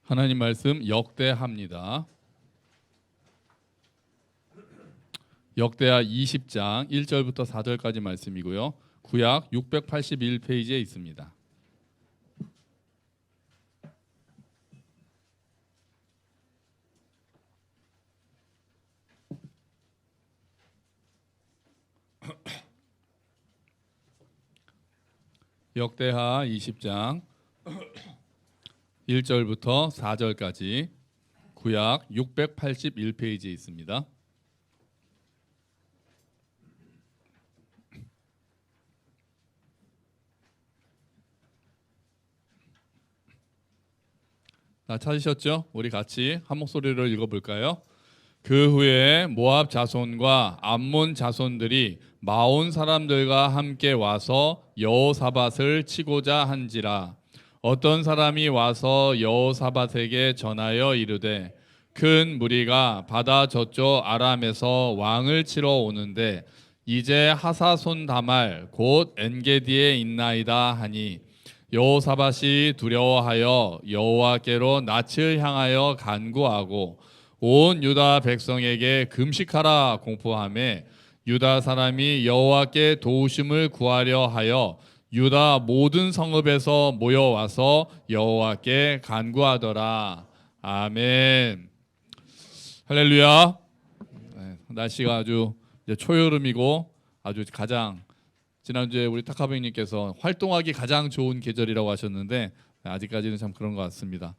하나님 말씀 역대하입니다. 역대하 20장 1절부터 4절까지 말씀이고요. 구약 681페이지에 있습니다. 역대하 20장 1절부터 4절까지 구약 681페이지에 있습니다. 다 찾으셨죠? 우리 같이 한 목소리로 읽어볼까요? 그 후에 모압 자손과 암몬 자손들이 마온 사람들과 함께 와서 여호사밧을 치고자 한지라. 어떤 사람이 와서 여호사밧에게 전하여 이르되 큰 무리가 바다 저쪽 아람에서 왕을 치러 오는데 이제 하사손 다말 곧 엔게디에 있나이다 하니 여호사밧이 두려워하여 여호와께로 낯을 향하여 간구하고 온 유다 백성에게 금식하라 공포하며 유다 사람이 여호와께 도우심을 구하려 하여 유다 모든 성읍에서 모여와서 여호와께 간구하더라. 아멘. 할렐루야. 날씨가 아주 초여름이고 아주 가장 지난주에 우리 타카베님께서 활동하기 가장 좋은 계절이라고 하셨는데 아직까지는 참 그런 것 같습니다.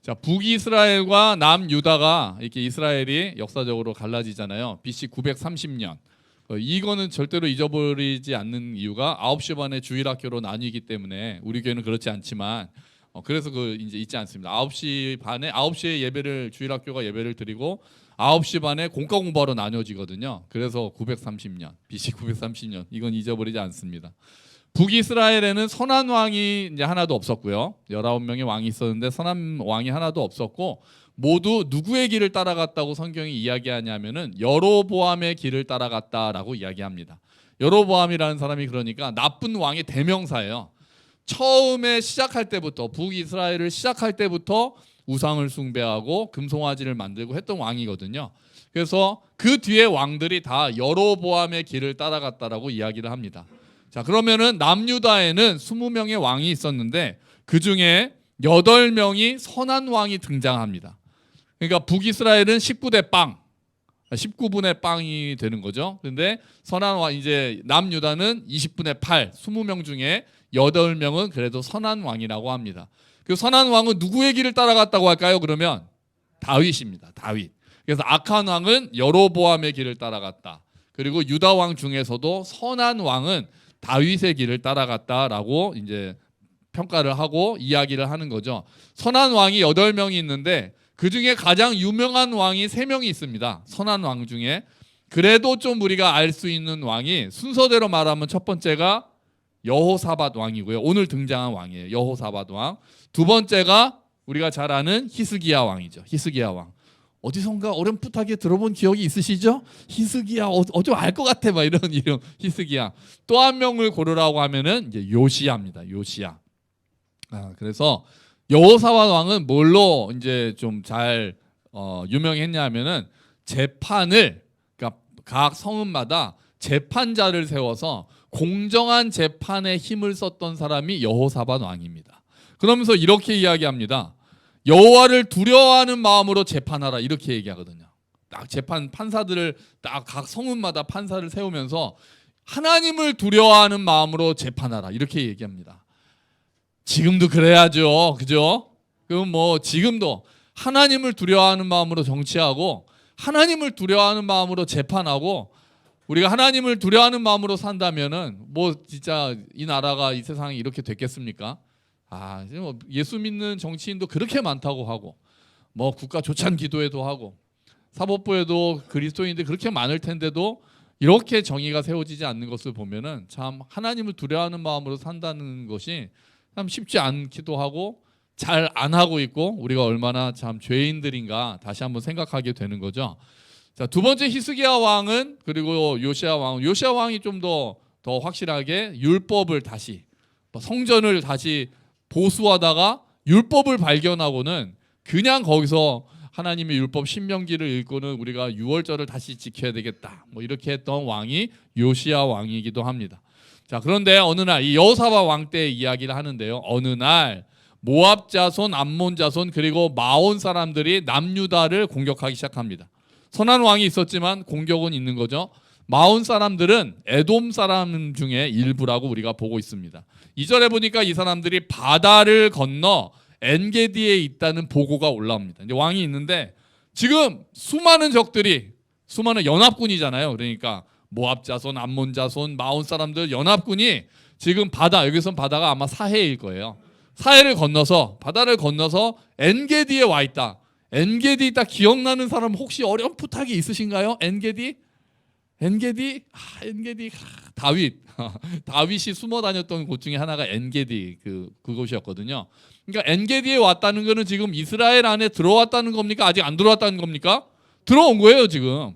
자, 북이스라엘과 남유다가 이렇게 이스라엘이 역사적으로 갈라지잖아요. BC 930년. 이거는 절대로 잊어버리지 않는 이유가 9시 반에 주일학교로 나뉘기 때문에 우리 교회는 그렇지 않지만 그래서 이제 있지 않습니다. 9시 반에 9시에 예배를 주일학교가 예배를 드리고 9시 반에 공과 공부하러 나뉘어지거든요. 그래서 930년, BC 930년 이건 잊어버리지 않습니다. 북이스라엘에는 선한 왕이 이제 하나도 없었고요. 19명의 왕이 있었는데 선한 왕이 하나도 없었고 모두 누구의 길을 따라갔다고 성경이 이야기하냐면은 여로보암의 길을 따라갔다라고 이야기합니다. 여로보암이라는 사람이 그러니까 나쁜 왕의 대명사예요. 처음에 시작할 때부터 북이스라엘을 시작할 때부터 우상을 숭배하고 금송아지를 만들고 했던 왕이거든요. 그래서 그 뒤에 왕들이 다 여로보암의 길을 따라갔다라고 이야기를 합니다. 자, 그러면은 남유다에는 20명의 왕이 있었는데 그 중에 8명이 선한 왕이 등장합니다. 그러니까 북이스라엘은 19대 빵, 19분의 빵이 되는 거죠. 그런데 선한 왕 이제 남유다는 20분의 8, 20명 중에 8명은 그래도 선한 왕이라고 합니다. 그 선한 왕은 누구의 길을 따라갔다고 할까요? 그러면 다윗입니다. 다윗. 그래서 악한 왕은 여로보암의 길을 따라갔다. 그리고 유다 왕 중에서도 선한 왕은 다윗의 길을 따라갔다라고 이제 평가를 하고 이야기를 하는 거죠. 선한 왕이 8명이 있는데 그 중에 가장 유명한 왕이 3명이 있습니다. 선한 왕 중에. 그래도 좀 우리가 알 수 있는 왕이 순서대로 말하면 첫 번째가 여호사밧 왕이고요. 오늘 등장한 왕이에요. 여호사밧 왕. 두 번째가 우리가 잘 아는 히스기야 왕이죠. 히스기야 왕. 어디선가 어렴풋하게 들어본 기억이 있으시죠? 히스기야 좀 알 것 같아 막 이런 이름 히스기야. 또 한 명을 고르라고 하면은 이제 요시야입니다. 요시야. 그래서 여호사밧 왕은 뭘로 이제 좀 잘 유명했냐면은 재판을 그러니까 각 성읍마다 재판자를 세워서 공정한 재판에 힘을 썼던 사람이 여호사밧 왕입니다. 그러면서 이렇게 이야기합니다. 여호와를 두려워하는 마음으로 재판하라 이렇게 얘기하거든요. 딱 재판 판사들을 딱 각 성읍마다 판사를 세우면서 하나님을 두려워하는 마음으로 재판하라 이렇게 얘기합니다. 지금도 그래야죠, 그죠? 그럼 뭐 지금도 하나님을 두려워하는 마음으로 정치하고 하나님을 두려워하는 마음으로 재판하고 우리가 하나님을 두려워하는 마음으로 산다면은 뭐 진짜 이 나라가 이 세상이 이렇게 됐겠습니까? 예수 믿는 정치인도 그렇게 많다고 하고 뭐 국가 조찬 기도회도 하고 사법부에도 그리스도인들이 그렇게 많을 텐데도 이렇게 정의가 세워지지 않는 것을 보면은 참 하나님을 두려워하는 마음으로 산다는 것이 참 쉽지 않기도 하고 잘 안 하고 있고 우리가 얼마나 참 죄인들인가 다시 한번 생각하게 되는 거죠. 자, 두 번째 히스기야 왕은 그리고 요시야 왕이 좀 더 확실하게 율법을 다시 성전을 다시 보수하다가 율법을 발견하고는 그냥 거기서 하나님의 율법 신명기를 읽고는 우리가 유월절을 다시 지켜야 되겠다. 뭐 이렇게 했던 왕이 요시야 왕이기도 합니다. 자, 그런데 어느 날 이 여호사밧 왕 때 이야기를 하는데요. 어느 날 모압 자손, 암몬 자손 그리고 마온 사람들이 남유다를 공격하기 시작합니다. 선한 왕이 있었지만 공격은 있는 거죠. 마온 사람들은 에돔 사람 중에 일부라고 우리가 보고 있습니다. 2절에 보니까 이 사람들이 바다를 건너 엔게디에 있다는 보고가 올라옵니다. 이제 왕이 있는데 지금 수많은 적들이 수많은 연합군이잖아요. 그러니까 모압 자손, 암몬 자손, 마온 사람들 연합군이 지금 바다, 여기선 바다가 아마 사해일 거예요. 사해를 건너서 바다를 건너서 엔게디에 와 있다. 엔게디 딱 기억나는 사람 혹시 어렴풋하게 있으신가요? 엔게디? 다윗. 다윗이 숨어 다녔던 곳 중에 하나가 엔게디 그곳이었거든요. 그러니까 엔게디에 왔다는 거는 지금 이스라엘 안에 들어왔다는 겁니까? 아직 안 들어왔다는 겁니까? 들어온 거예요, 지금.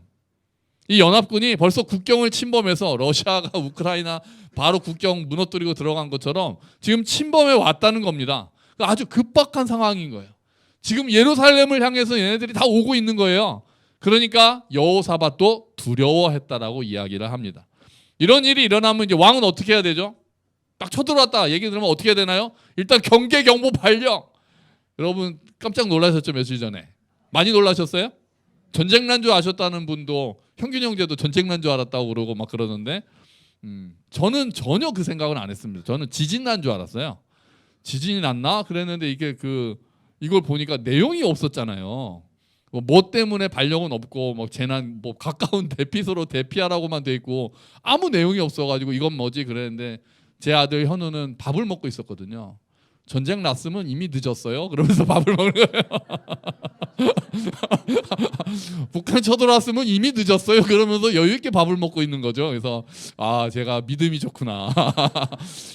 이 연합군이 벌써 국경을 침범해서 러시아가 우크라이나 바로 국경 무너뜨리고 들어간 것처럼 지금 침범해 왔다는 겁니다. 그러니까 아주 급박한 상황인 거예요. 지금 예루살렘을 향해서 얘네들이 다 오고 있는 거예요. 그러니까 여호사밧도 두려워했다라고 이야기를 합니다. 이런 일이 일어나면 이제 왕은 어떻게 해야 되죠? 딱 쳐들어왔다 얘기 들으면 어떻게 해야 되나요? 일단 경계 경보 발령. 여러분 깜짝 놀라셨죠? 며칠 전에 많이 놀라셨어요? 전쟁 난 줄 아셨다는 분도 형균 형제도 전쟁 난 줄 알았다고 그러고 막 그러는데 저는 전혀 그 생각은 안 했습니다. 저는 지진 난 줄 알았어요. 지진이 났나? 그랬는데 이걸 보니까 내용이 없었잖아요. 뭐 때문에 발령은 없고 뭐 재난 뭐 가까운 대피소로 대피하라고만 돼 있고 아무 내용이 없어가지고 이건 뭐지 그랬는데 제 아들 현우는 밥을 먹고 있었거든요. 전쟁 났으면 이미 늦었어요. 그러면서 밥을 먹는 거예요. 북한 쳐들어왔으면 이미 늦었어요. 그러면서 여유 있게 밥을 먹고 있는 거죠. 그래서 제가 믿음이 좋구나.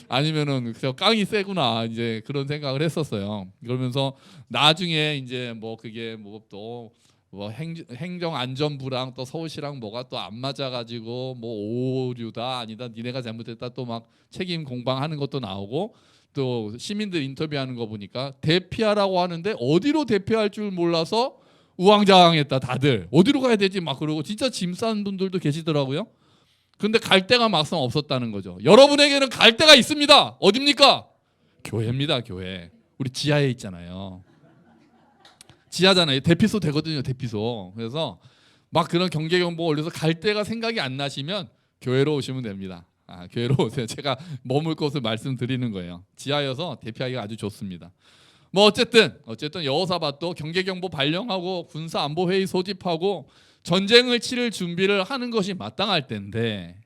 아니면은 깡이 세구나. 이제 그런 생각을 했었어요. 그러면서 나중에 이제 뭐 그게 뭐 또 뭐 행정안전부랑 또 서울시랑 뭐가 또 안 맞아가지고 뭐 오류다 아니다 니네가 잘못했다 또 막 책임 공방하는 것도 나오고 또 시민들 인터뷰하는 거 보니까 대피하라고 하는데 어디로 대피할 줄 몰라서 우왕좌왕했다 다들 어디로 가야 되지 막 그러고 진짜 짐 싼 분들도 계시더라고요. 그런데 갈 데가 막상 없었다는 거죠. 여러분에게는 갈 데가 있습니다. 어딥니까? 교회입니다. 교회. 우리 지하에 있잖아요. 지하잖아요. 대피소 되거든요. 대피소. 그래서 막 그런 경계 경보가 올려서 갈 데가 생각이 안 나시면 교회로 오시면 됩니다. 교회로 오세요. 제가 머물 곳을 말씀드리는 거예요. 지하여서 대피하기가 아주 좋습니다. 뭐 어쨌든 여호사밧도 경계 경보 발령하고 군사 안보 회의 소집하고 전쟁을 치를 준비를 하는 것이 마땅할 때인데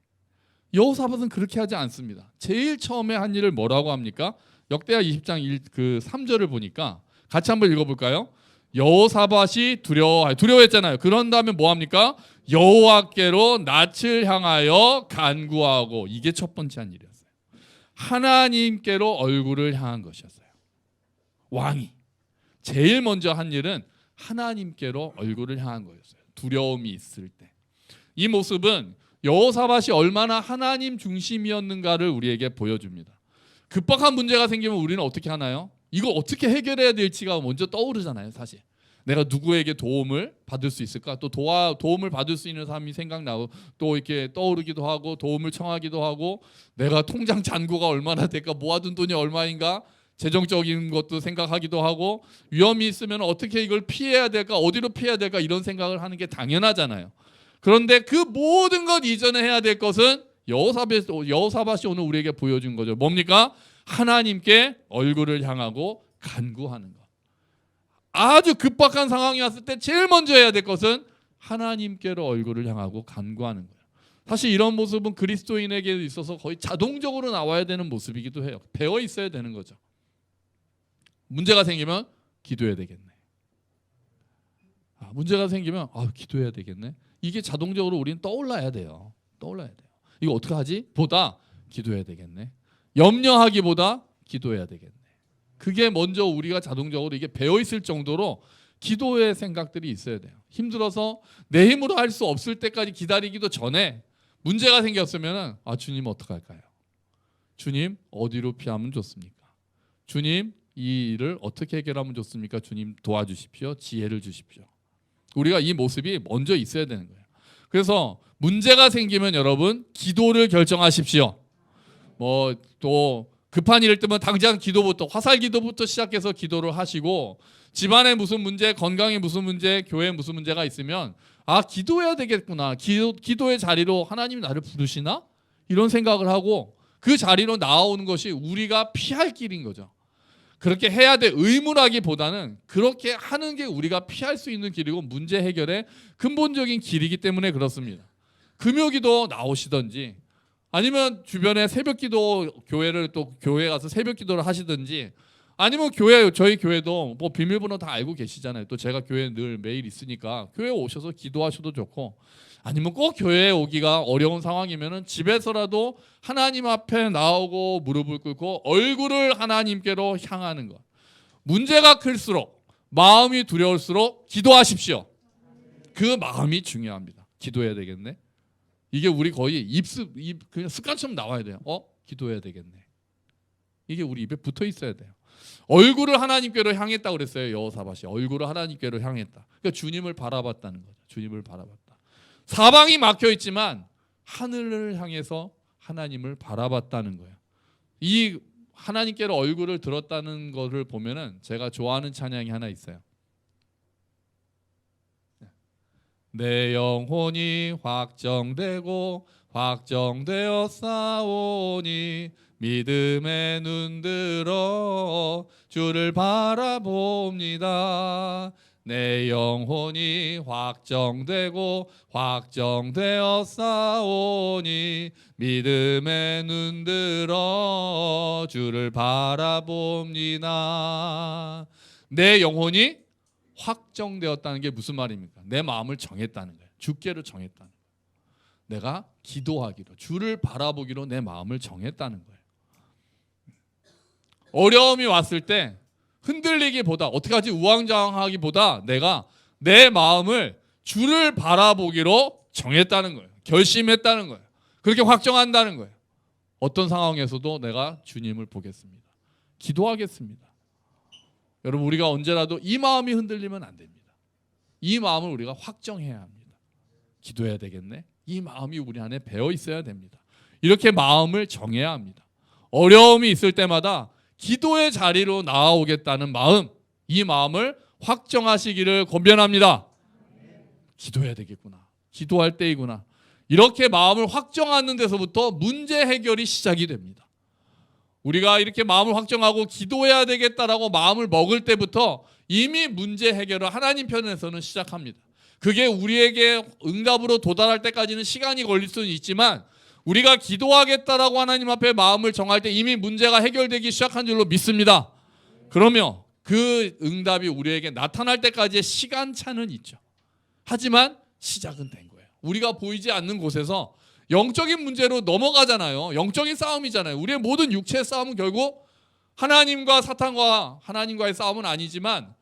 여호사밧은 그렇게 하지 않습니다. 제일 처음에 한 일을 뭐라고 합니까? 역대하 20장 3절을 보니까 같이 한번 읽어볼까요? 여호사밧이 두려워했잖아요. 그런 다음에 뭐 합니까? 여호와께로 낯을 향하여 간구하고 이게 첫 번째 한 일이었어요. 하나님께로 얼굴을 향한 것이었어요. 왕이 제일 먼저 한 일은 하나님께로 얼굴을 향한 거였어요. 두려움이 있을 때. 이 모습은 여호사밧이 얼마나 하나님 중심이었는가를 우리에게 보여줍니다. 급박한 문제가 생기면 우리는 어떻게 하나요? 이거 어떻게 해결해야 될지가 먼저 떠오르잖아요. 사실 내가 누구에게 도움을 받을 수 있을까? 또 도움을 받을 수 있는 사람이 생각나고 또 이렇게 떠오르기도 하고 도움을 청하기도 하고 내가 통장 잔고가 얼마나 될까? 모아둔 돈이 얼마인가? 재정적인 것도 생각하기도 하고 위험이 있으면 어떻게 이걸 피해야 될까? 어디로 피해야 될까? 이런 생각을 하는 게 당연하잖아요. 그런데 그 모든 것 이전에 해야 될 것은 여호사밧이 오늘 우리에게 보여준 거죠. 뭡니까? 하나님께 얼굴을 향하고 간구하는 것. 아주 급박한 상황이 왔을 때 제일 먼저 해야 될 것은 하나님께로 얼굴을 향하고 간구하는 거예요. 사실 이런 모습은 그리스도인에게 있어서 거의 자동적으로 나와야 되는 모습이기도 해요. 배워 있어야 되는 거죠. 문제가 생기면 기도해야 되겠네. 문제가 생기면 기도해야 되겠네. 이게 자동적으로 우리는 떠올라야 돼요. 이거 어떻게 하지? 보다 기도해야 되겠네. 염려하기보다 기도해야 되겠네. 그게 먼저 우리가 자동적으로 이게 배어 있을 정도로 기도의 생각들이 있어야 돼요. 힘들어서 내 힘으로 할 수 없을 때까지 기다리기도 전에 문제가 생겼으면 주님 어떡할까요? 주님 어디로 피하면 좋습니까? 주님 이 일을 어떻게 해결하면 좋습니까? 주님 도와주십시오. 지혜를 주십시오. 우리가 이 모습이 먼저 있어야 되는 거예요. 그래서 문제가 생기면 여러분 기도를 결정하십시오. 뭐 또 급한 일을 뜨면 당장 기도부터 화살 기도부터 시작해서 기도를 하시고 집안에 무슨 문제, 건강에 무슨 문제, 교회에 무슨 문제가 있으면 기도해야 되겠구나. 기도의 자리로 하나님이 나를 부르시나? 이런 생각을 하고 그 자리로 나아오는 것이 우리가 피할 길인 거죠. 그렇게 해야 될 의무라기보다는 그렇게 하는 게 우리가 피할 수 있는 길이고 문제 해결의 근본적인 길이기 때문에 그렇습니다. 금요기도 나오시든지 아니면 주변에 새벽기도 교회를 또 교회 가서 새벽기도를 하시든지 아니면 저희 교회도 뭐 비밀번호 다 알고 계시잖아요. 또 제가 교회에 늘 매일 있으니까 교회 오셔서 기도하셔도 좋고 아니면 꼭 교회에 오기가 어려운 상황이면은 집에서라도 하나님 앞에 나오고 무릎을 꿇고 얼굴을 하나님께로 향하는 것. 문제가 클수록 마음이 두려울수록 기도하십시오. 그 마음이 중요합니다. 기도해야 되겠네. 이게 우리 거의 그냥 습관처럼 나와야 돼요. 기도해야 되겠네. 이게 우리 입에 붙어 있어야 돼요. 얼굴을 하나님께로 향했다고 그랬어요. 여호사밧이 얼굴을 하나님께로 향했다. 그러니까 주님을 바라봤다는 거죠. 주님을 바라봤다. 사방이 막혀 있지만 하늘을 향해서 하나님을 바라봤다는 거예요. 이 하나님께로 얼굴을 들었다는 것을 보면은 제가 좋아하는 찬양이 하나 있어요. 내 영혼이 확정되고 확정되어 싸우니 믿음의 눈 들어 주를 바라봅니다. 내 영혼이 확정되고 확정되어 싸우니 믿음의 눈 들어 주를 바라봅니다. 내 영혼이 확정되었다는 게 무슨 말입니까? 내 마음을 정했다는 거예요. 주께로 정했다는 거예요. 내가 기도하기로 주를 바라보기로 내 마음을 정했다는 거예요. 어려움이 왔을 때 흔들리기보다 어떻게 하지 우왕좌왕하기보다 내가 내 마음을 주를 바라보기로 정했다는 거예요. 결심했다는 거예요. 그렇게 확정한다는 거예요. 어떤 상황에서도 내가 주님을 보겠습니다. 기도하겠습니다. 여러분 우리가 언제라도 이 마음이 흔들리면 안 됩니다. 이 마음을 우리가 확정해야 합니다. 기도해야 되겠네. 이 마음이 우리 안에 배어 있어야 됩니다. 이렇게 마음을 정해야 합니다. 어려움이 있을 때마다 기도의 자리로 나아오겠다는 마음, 이 마음을 확정하시기를 권면합니다. 기도해야 되겠구나. 기도할 때이구나. 이렇게 마음을 확정하는 데서부터 문제 해결이 시작이 됩니다. 우리가 이렇게 마음을 확정하고 기도해야 되겠다라고 마음을 먹을 때부터 이미 문제 해결을 하나님 편에서는 시작합니다. 그게 우리에게 응답으로 도달할 때까지는 시간이 걸릴 수는 있지만 우리가 기도하겠다라고 하나님 앞에 마음을 정할 때 이미 문제가 해결되기 시작한 줄로 믿습니다. 그러면 그 응답이 우리에게 나타날 때까지의 시간차는 있죠. 하지만 시작은 된 거예요. 우리가 보이지 않는 곳에서 영적인 문제로 넘어가잖아요. 영적인 싸움이잖아요. 우리의 모든 육체의 싸움은 결국 하나님과 사탄과 하나님과의 싸움은 아니지만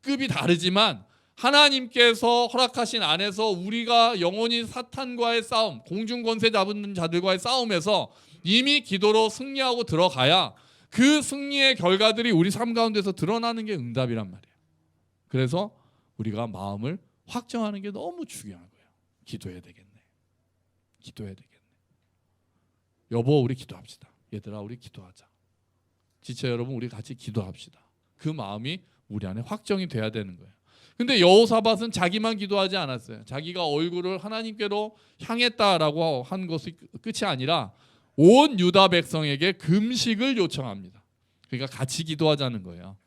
급이 다르지만 하나님께서 허락하신 안에서 우리가 영원히 사탄과의 싸움, 공중권세 잡은 자들과의 싸움에서 이미 기도로 승리하고 들어가야 그 승리의 결과들이 우리 삶 가운데서 드러나는 게 응답이란 말이에요. 그래서 우리가 마음을 확정하는 게 너무 중요한 거예요. 기도해야 되겠네. 기도해야 되겠네. 여보 우리 기도합시다. 얘들아 우리 기도하자. 지체 여러분 우리 같이 기도합시다. 그 마음이 우리 안에 확정이 돼야 되는 거예요. 근데 여호사밧은 자기만 기도하지 않았어요. 자기가 얼굴을 하나님께로 향했다라고 한 것이 끝이 아니라 온 유다 백성에게 금식을 요청합니다. 그러니까 같이 기도하자는 거예요.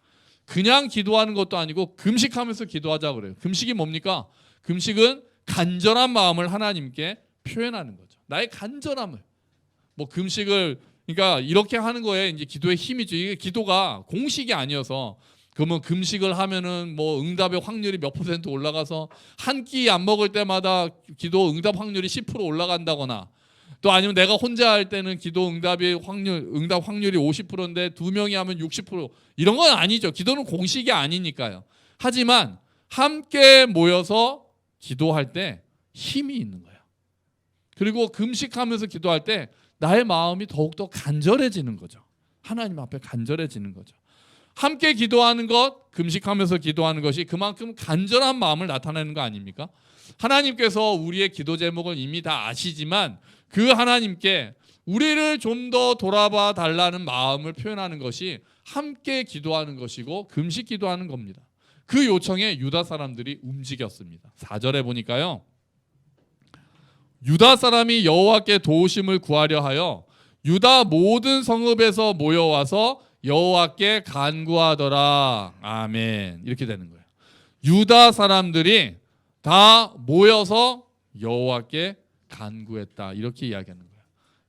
그냥 기도하는 것도 아니고 금식하면서 기도하자고 그래요. 금식이 뭡니까? 금식은 간절한 마음을 하나님께 표현하는 거죠. 나의 간절함을. 뭐 금식을 그러니까 이렇게 하는 거에 이제 기도의 힘이죠. 이게 기도가 공식이 아니어서 그러면 금식을 하면은 뭐 응답의 확률이 몇 % 올라가서 한 끼 안 먹을 때마다 기도 응답 확률이 10% 올라간다거나 또 아니면 내가 혼자 할 때는 기도 응답 확률이 50%인데 두 명이 하면 60% 이런 건 아니죠. 기도는 공식이 아니니까요. 하지만 함께 모여서 기도할 때 힘이 있는 거예요. 그리고 금식하면서 기도할 때 나의 마음이 더욱더 간절해지는 거죠. 하나님 앞에 간절해지는 거죠. 함께 기도하는 것, 금식하면서 기도하는 것이 그만큼 간절한 마음을 나타내는 거 아닙니까? 하나님께서 우리의 기도 제목을 이미 다 아시지만 그 하나님께 우리를 좀 더 돌아봐 달라는 마음을 표현하는 것이 함께 기도하는 것이고 금식 기도하는 겁니다. 그 요청에 유다 사람들이 움직였습니다. 4절에 보니까요. 유다 사람이 여호와께 도우심을 구하려 하여 유다 모든 성읍에서 모여와서 여호와께 간구하더라. 아멘. 이렇게 되는 거예요. 유다 사람들이 다 모여서 여호와께 간구했다. 이렇게 이야기하는 거예요.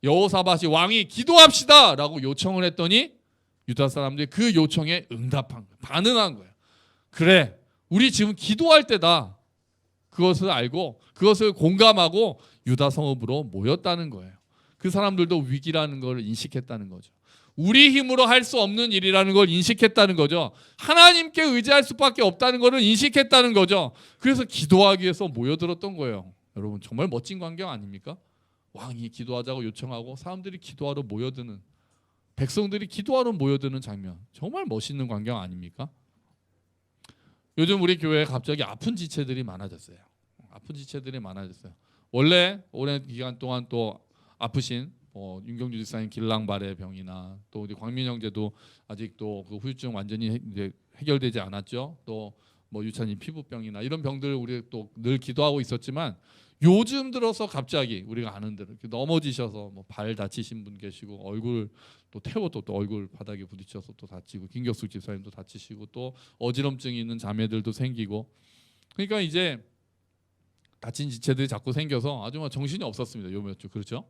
여호사밧이 왕이 기도합시다 라고 요청을 했더니 유다 사람들이 그 요청에 응답한 거예요. 반응한 거예요. 그래, 우리 지금 기도할 때다. 그것을 알고 그것을 공감하고 유다 성읍으로 모였다는 거예요. 그 사람들도 위기라는 걸 인식했다는 거죠. 우리 힘으로 할 수 없는 일이라는 걸 인식했다는 거죠. 하나님께 의지할 수밖에 없다는 것을 인식했다는 거죠. 그래서 기도하기 위해서 모여들었던 거예요. 여러분 정말 멋진 광경 아닙니까? 왕이 기도하자고 요청하고 사람들이 기도하러 모여드는, 백성들이 기도하러 모여드는 장면, 정말 멋있는 광경 아닙니까? 요즘 우리 교회에 갑자기 아픈 지체들이 많아졌어요. 아픈 지체들이 많아졌어요. 원래 오랜 기간 동안 또 아프신 윤경주 집사님 길랑발의 병이나 또 우리 광민 형제도 아직도 그 후유증 완전히 해결되지 않았죠. 또 뭐 유찬이 피부병이나 이런 병들 우리 또 늘 기도하고 있었지만 요즘 들어서 갑자기 우리가 아는 대로 이렇게 넘어지셔서 뭐 발 다치신 분 계시고 얼굴 또 태워도 또 얼굴 바닥에 부딪혀서 또 다치고 김격숙 집사님도 다치시고 또 어지럼증이 있는 자매들도 생기고, 그러니까 이제 다친 지체들이 자꾸 생겨서 아주 막 정신이 없었습니다. 요 몇 주. 그렇죠?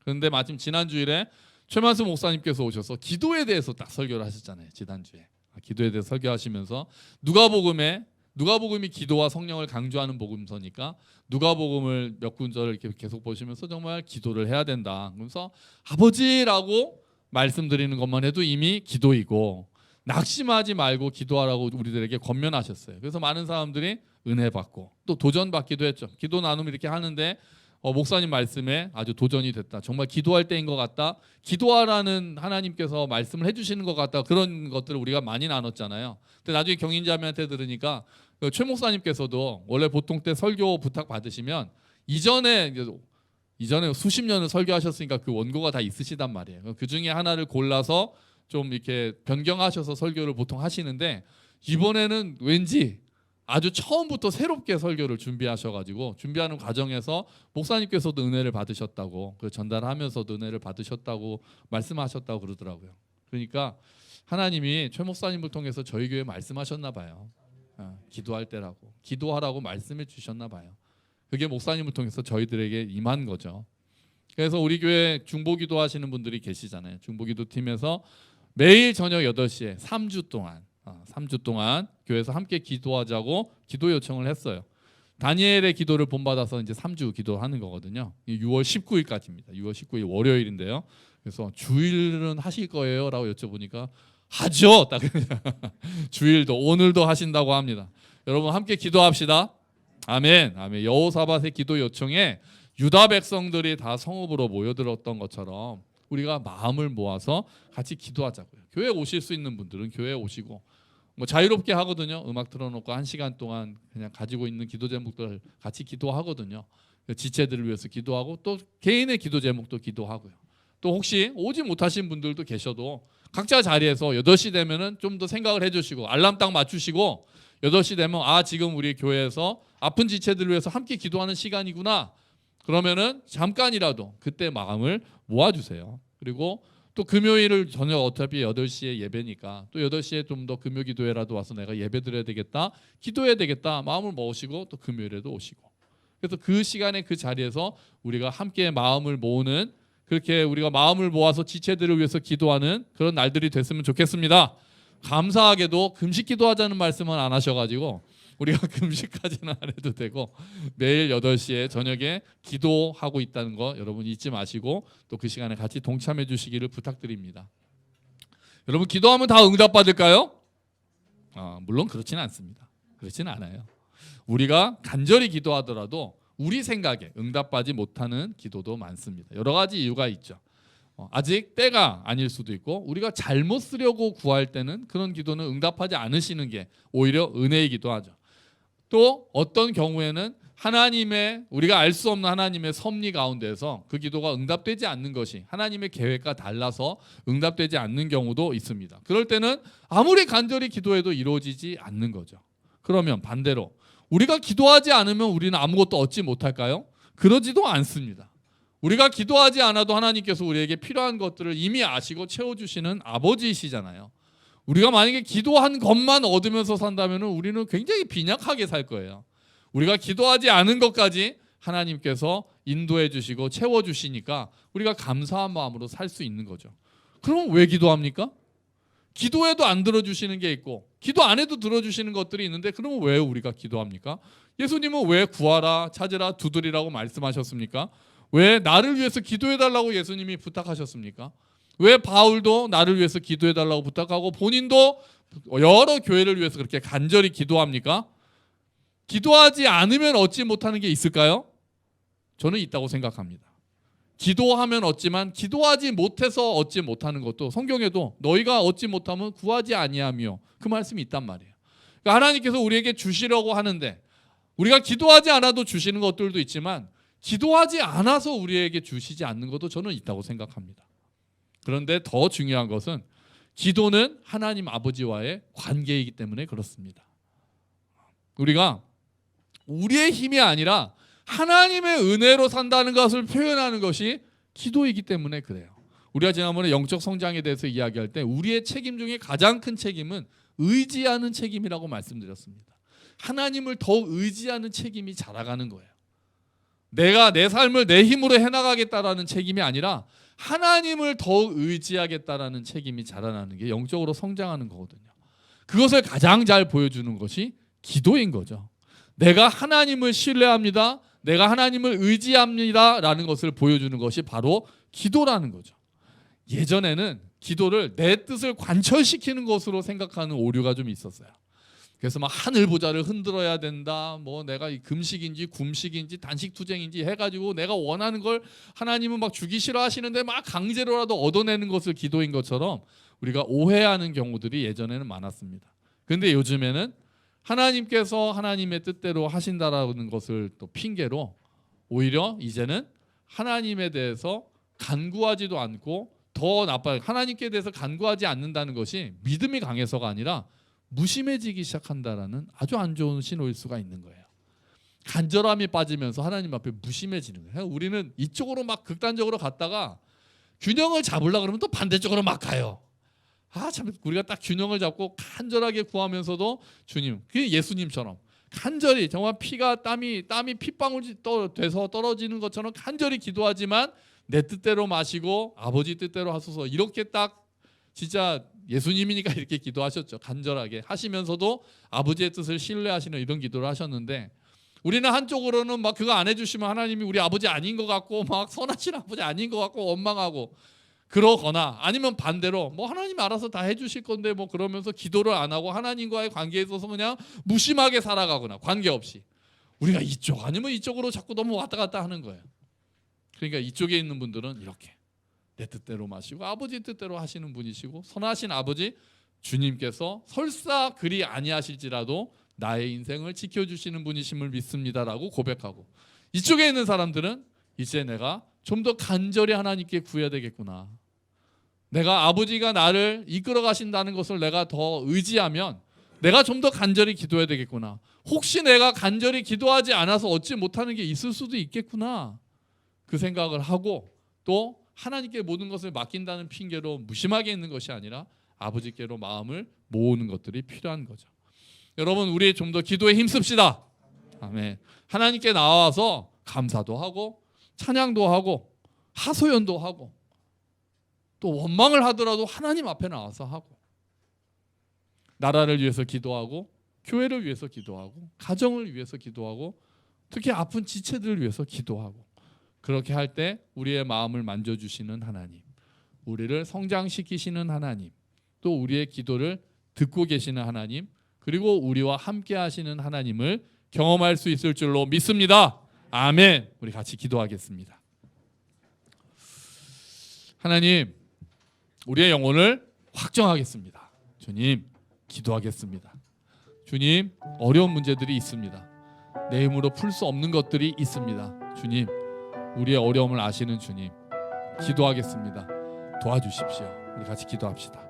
그런데 마침 지난주일에 최만수 목사님께서 오셔서 기도에 대해서 딱 설교를 하셨잖아요. 지난주에 기도에 대해서 설교하시면서 누가복음이 기도와 성령을 강조하는 복음서니까 누가복음을 몇 군절을 이렇게 계속 보시면서 정말 기도를 해야 된다. 그러면서 아버지라고 말씀드리는 것만 해도 이미 기도이고 낙심하지 말고 기도하라고 우리들에게 권면하셨어요. 그래서 많은 사람들이 은혜 받고 또 도전 받기도 했죠. 기도 나눔 이렇게 하는데 목사님 말씀에 아주 도전이 됐다. 정말 기도할 때인 것 같다. 기도하라는 하나님께서 말씀을 해주시는 것 같다. 그런 것들을 우리가 많이 나눴잖아요. 근데 나중에 경인자매한테 들으니까 최 목사님께서도 원래 보통 때 설교 부탁 받으시면 이전에 수십 년을 설교하셨으니까 그 원고가 다 있으시단 말이에요. 그 중에 하나를 골라서 좀 이렇게 변경하셔서 설교를 보통 하시는데 이번에는 왠지 아주 처음부터 새롭게 설교를 준비하셔가지고 준비하는 과정에서 목사님께서도 은혜를 받으셨다고, 그 전달하면서도 은혜를 받으셨다고 말씀하셨다고 그러더라고요. 그러니까 하나님이 최 목사님을 통해서 저희 교회에 말씀하셨나 봐요. 기도할 때라고, 기도하라고 말씀해 주셨나 봐요. 그게 목사님을 통해서 저희들에게 임한 거죠. 그래서 우리 교회 중보기도 하시는 분들이 계시잖아요. 중보기도 팀에서 매일 저녁 8시에 3주 동안 교회에서 함께 기도하자고 기도 요청을 했어요. 다니엘의 기도를 본받아서 이제 3주 기도하는 거거든요. 6월 19일까지입니다. 6월 19일 월요일인데요. 그래서 주일은 하실 거예요? 라고 여쭤보니까 하죠. 딱 주일도 오늘도 하신다고 합니다. 여러분 함께 기도합시다. 아멘. 아멘. 여호사밧의 기도 요청에 유다 백성들이 다 성읍으로 모여들었던 것처럼 우리가 마음을 모아서 같이 기도하자고요. 교회 오실 수 있는 분들은 교회에 오시고 뭐 자유롭게 하거든요. 음악 틀어놓고 1시간 동안 그냥 가지고 있는 기도 제목들 같이 기도하거든요. 지체들을 위해서 기도하고 또 개인의 기도 제목도 기도하고요. 또 혹시 오지 못하신 분들도 계셔도 각자 자리에서 8시 되면은 좀 더 생각을 해주시고 알람 딱 맞추시고 8시 되면 지금 우리 교회에서 아픈 지체들을 위해서 함께 기도하는 시간이구나. 그러면은 잠깐이라도 그때 마음을 모아주세요. 그리고 또 금요일을 저녁 어차피 8시에 예배니까 또 8시에 좀 더 금요 기도회라도 와서 내가 예배 드려야 되겠다, 기도해야 되겠다 마음을 먹으시고 또 금요일에도 오시고, 그래서 그 시간에 그 자리에서 우리가 함께 마음을 모으는, 그렇게 우리가 마음을 모아서 지체들을 위해서 기도하는 그런 날들이 됐으면 좋겠습니다. 감사하게도 금식 기도하자는 말씀은 안 하셔가지고 우리가 금식까지는 안 해도 되고 매일 8시에 저녁에 기도하고 있다는 거 여러분 잊지 마시고 또 그 시간에 같이 동참해 주시기를 부탁드립니다. 여러분 기도하면 다 응답받을까요? 물론 그렇지는 않습니다. 그렇지는 않아요. 우리가 간절히 기도하더라도 우리 생각에 응답받지 못하는 기도도 많습니다. 여러 가지 이유가 있죠. 아직 때가 아닐 수도 있고 우리가 잘못 쓰려고 구할 때는 그런 기도는 응답하지 않으시는 게 오히려 은혜이기도 하죠. 또 어떤 경우에는 하나님의 우리가 알 수 없는 하나님의 섭리 가운데서 그 기도가 응답되지 않는 것이 하나님의 계획과 달라서 응답되지 않는 경우도 있습니다. 그럴 때는 아무리 간절히 기도해도 이루어지지 않는 거죠. 그러면 반대로 우리가 기도하지 않으면 우리는 아무것도 얻지 못할까요? 그러지도 않습니다. 우리가 기도하지 않아도 하나님께서 우리에게 필요한 것들을 이미 아시고 채워주시는 아버지이시잖아요. 우리가 만약에 기도한 것만 얻으면서 산다면 우리는 굉장히 빈약하게 살 거예요. 우리가 기도하지 않은 것까지 하나님께서 인도해 주시고 채워주시니까 우리가 감사한 마음으로 살 수 있는 거죠. 그럼 왜 기도합니까? 기도해도 안 들어주시는 게 있고 기도 안 해도 들어주시는 것들이 있는데 그러면 왜 우리가 기도합니까? 예수님은 왜 구하라 찾으라 두드리라고 말씀하셨습니까? 왜 나를 위해서 기도해달라고 예수님이 부탁하셨습니까? 왜 바울도 나를 위해서 기도해달라고 부탁하고 본인도 여러 교회를 위해서 그렇게 간절히 기도합니까? 기도하지 않으면 얻지 못하는 게 있을까요? 저는 있다고 생각합니다. 기도하면 얻지만 기도하지 못해서 얻지 못하는 것도 성경에도 너희가 얻지 못하면 구하지 아니하며 그 말씀이 있단 말이에요. 그러니까 하나님께서 우리에게 주시려고 하는데 우리가 기도하지 않아도 주시는 것들도 있지만 기도하지 않아서 우리에게 주시지 않는 것도 저는 있다고 생각합니다. 그런데 더 중요한 것은 기도는 하나님 아버지와의 관계이기 때문에 그렇습니다. 우리가 우리의 힘이 아니라 하나님의 은혜로 산다는 것을 표현하는 것이 기도이기 때문에 그래요. 우리가 지난번에 영적 성장에 대해서 이야기할 때 우리의 책임 중에 가장 큰 책임은 의지하는 책임이라고 말씀드렸습니다. 하나님을 더 의지하는 책임이 자라가는 거예요. 내가 내 삶을 내 힘으로 해나가겠다라는 책임이 아니라 하나님을 더 의지하겠다라는 책임이 자라나는 게 영적으로 성장하는 거거든요. 그것을 가장 잘 보여주는 것이 기도인 거죠. 내가 하나님을 신뢰합니다. 내가 하나님을 의지합니다. 라는 것을 보여주는 것이 바로 기도라는 거죠. 예전에는 기도를 내 뜻을 관철시키는 것으로 생각하는 오류가 좀 있었어요. 그래서 막 하늘 보좌를 흔들어야 된다. 뭐 내가 금식인지 굼식인지 단식투쟁인지 해가지고 내가 원하는 걸 하나님은 막 주기 싫어하시는데 막 강제로라도 얻어내는 것을 기도인 것처럼 우리가 오해하는 경우들이 예전에는 많았습니다. 그런데 요즘에는 하나님께서 하나님의 뜻대로 하신다라는 것을 또 핑계로 오히려 이제는 하나님에 대해서 간구하지도 않고 더 나빠요. 하나님께 대해서 간구하지 않는다는 것이 믿음이 강해서가 아니라 무심해지기 시작한다라는 아주 안 좋은 신호일 수가 있는 거예요. 간절함이 빠지면서 하나님 앞에 무심해지는 거예요. 우리는 이쪽으로 막 극단적으로 갔다가 균형을 잡으려고 그러면 또 반대쪽으로 막 가요. 참 우리가 딱 균형을 잡고 간절하게 구하면서도 주님, 그게 예수님처럼 간절히 정말 땀이 핏방울이 돼서 떨어지는 것처럼 간절히 기도하지만 내 뜻대로 마시고 아버지 뜻대로 하소서 이렇게 딱 진짜 예수님이니까 이렇게 기도하셨죠. 간절하게 하시면서도 아버지의 뜻을 신뢰하시는 이런 기도를 하셨는데 우리는 한쪽으로는 막 그거 안 해주시면 하나님이 우리 아버지 아닌 것 같고 막 선하신 아버지 아닌 것 같고 원망하고 그러거나 아니면 반대로 뭐 하나님이 알아서 다 해주실 건데 뭐 그러면서 기도를 안 하고 하나님과의 관계에 있어서 그냥 무심하게 살아가거나 관계없이 우리가 이쪽 아니면 이쪽으로 자꾸 너무 왔다 갔다 하는 거예요. 그러니까 이쪽에 있는 분들은 이렇게 내 뜻대로 마시고 아버지 뜻대로 하시는 분이시고 선하신 아버지 주님께서 설사 그리 아니하실지라도 나의 인생을 지켜주시는 분이심을 믿습니다라고 고백하고 이쪽에 있는 사람들은 이제 내가 좀 더 간절히 하나님께 구해야 되겠구나. 내가 아버지가 나를 이끌어 가신다는 것을 내가 더 의지하면 내가 좀 더 간절히 기도해야 되겠구나. 혹시 내가 간절히 기도하지 않아서 얻지 못하는 게 있을 수도 있겠구나. 그 생각을 하고 또 하나님께 모든 것을 맡긴다는 핑계로 무심하게 있는 것이 아니라 아버지께로 마음을 모으는 것들이 필요한 거죠. 여러분 우리 좀 더 기도에 힘씁시다. 아멘. 하나님께 나와서 감사도 하고 찬양도 하고 하소연도 하고 또 원망을 하더라도 하나님 앞에 나와서 하고 나라를 위해서 기도하고 교회를 위해서 기도하고 가정을 위해서 기도하고 특히 아픈 지체들을 위해서 기도하고 그렇게 할 때 우리의 마음을 만져주시는 하나님, 우리를 성장시키시는 하나님, 또 우리의 기도를 듣고 계시는 하나님, 그리고 우리와 함께 하시는 하나님을 경험할 수 있을 줄로 믿습니다. 아멘. 우리 같이 기도하겠습니다. 하나님, 우리의 영혼을 확정하겠습니다. 주님, 기도하겠습니다. 주님, 어려운 문제들이 있습니다. 내 힘으로 풀 수 없는 것들이 있습니다. 주님, 우리의 어려움을 아시는 주님, 기도하겠습니다. 도와주십시오. 우리 같이 기도합시다.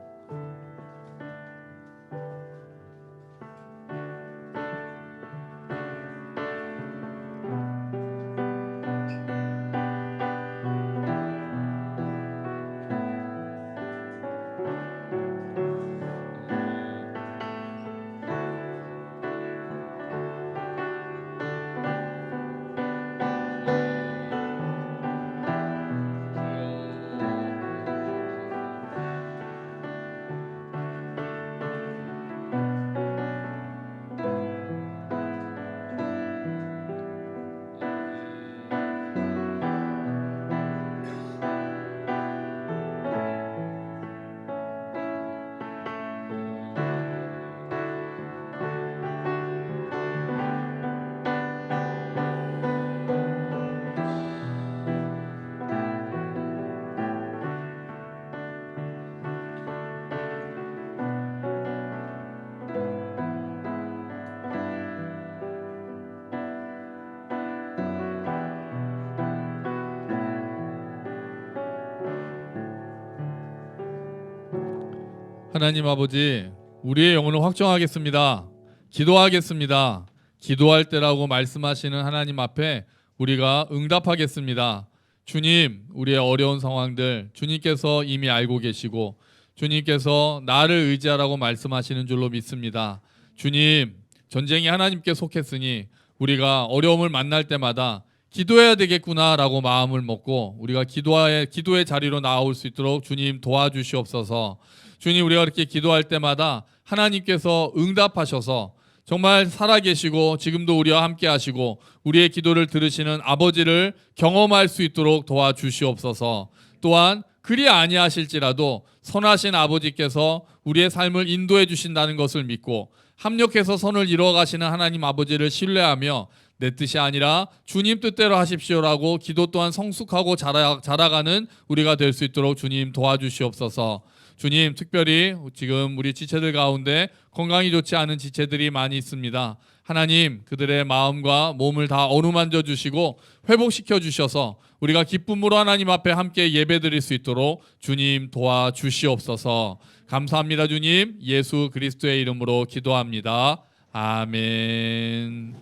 하나님 아버지, 우리의 영혼을 확정하겠습니다. 기도하겠습니다. 기도할 때라고 말씀하시는 하나님 앞에 우리가 응답하겠습니다. 주님, 우리의 어려운 상황들 주님께서 이미 알고 계시고 주님께서 나를 의지하라고 말씀하시는 줄로 믿습니다. 주님, 전쟁이 하나님께 속했으니 우리가 어려움을 만날 때마다 기도해야 되겠구나라고 마음을 먹고 우리가 기도의 자리로 나올 수 있도록 주님 도와주시옵소서. 주님, 우리가 그렇게 기도할 때마다 하나님께서 응답하셔서 정말 살아계시고 지금도 우리와 함께 하시고 우리의 기도를 들으시는 아버지를 경험할 수 있도록 도와주시옵소서. 또한 그리 아니하실지라도 선하신 아버지께서 우리의 삶을 인도해 주신다는 것을 믿고 합력해서 선을 이루어 가시는 하나님 아버지를 신뢰하며 내 뜻이 아니라 주님 뜻대로 하십시오라고 기도 또한 성숙하고 자라가는 우리가 될 수 있도록 주님 도와주시옵소서. 주님, 특별히 지금 우리 지체들 가운데 건강이 좋지 않은 지체들이 많이 있습니다. 하나님, 그들의 마음과 몸을 다 어루만져 주시고 회복시켜 주셔서 우리가 기쁨으로 하나님 앞에 함께 예배드릴 수 있도록 주님 도와주시옵소서. 감사합니다. 주님, 예수 그리스도의 이름으로 기도합니다. 아멘.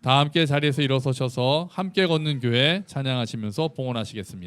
다 함께 자리에서 일어서셔서 함께 걷는 교회 찬양하시면서 봉헌하시겠습니다.